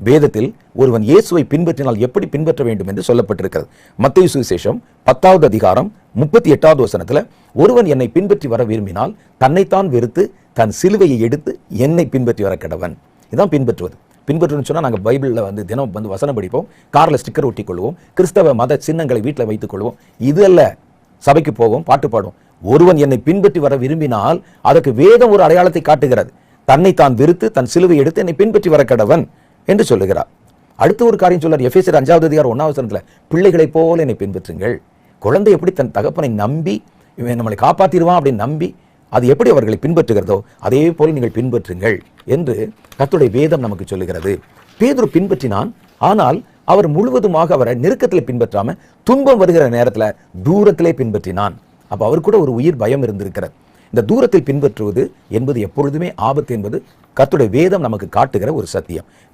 வேதத்தில் ஒருவன் இயேசுவை பின்பற்றினால் எப்படி பின்பற்ற வேண்டும் என்று சொல்லப்பட்டிருக்கிறது. மத்தேயு சுவிசேஷம் 10வது அதிகாரம் 38வது வசனத்துல, ஒருவன் என்னை பின்பற்றி வர விரும்பினால் தன்னைத்தான் வெறுத்து தன் சிலுவையை எடுத்து என்னை பின்பற்றி வர கடவன். இதான் பின்பற்றுவது. பின்பற்றுன்னு சொன்னால் நாங்கள் பைபிளில் தினம் வசனம் படிப்போம், காரில் ஸ்டிக்கர் ஒட்டிக் கொள்வோம், கிறிஸ்தவ மத சின்னங்களை வீட்டில் வைத்துக் கொள்வோம். இது அல்ல. சபைக்கு போவோம், பாட்டு பாடுவோம். ஒருவன் என்னை பின்பற்றி வர விரும்பினால் அதற்கு வேதம் ஒரு அடையாளத்தை காட்டுகிறது. தன்னைத்தான் வெறுத்து தன் சிலுவை எடுத்து என்னை பின்பற்றி வர கடவன் என்று சொல்லுகிறார். அடுத்த ஒரு காரியம் சொல்றார், எபேசியர் 5வது அதிகாரம் 1வது வசனத்துல, பிள்ளைகளைப் போல என்னை பின்பற்றுங்கள். குழந்தை எப்படி தன் தகப்பனை நம்பி இவன் நம்மளை காப்பாற்றிடுவான் அப்படின்னு நம்பி அது எப்படி அவர்களை பின்பற்றுகிறதோ அதே போல நீங்கள் பின்பற்றுங்கள் என்று கர்த்தருடைய வேதம் நமக்கு சொல்லுகிறது. பேதுரு பின்பற்றினான். ஆனால் அவர் முழுவதுமாக அவரை நெருக்கத்தில் பின்பற்றாம துன்பம் வருகிற நேரத்தில் தூரத்திலே பின்பற்றினான். அப்ப அவர் கூட ஒரு உயிர் பயம் இருந்திருக்கிறது. இந்த தூரத்தில் பின்பற்றுவது என்பது எப்பொழுதுமே ஆபத்து என்பது கர்த்தருடைய வேதம் நமக்கு காட்டுகிற ஒரு சத்தியம்.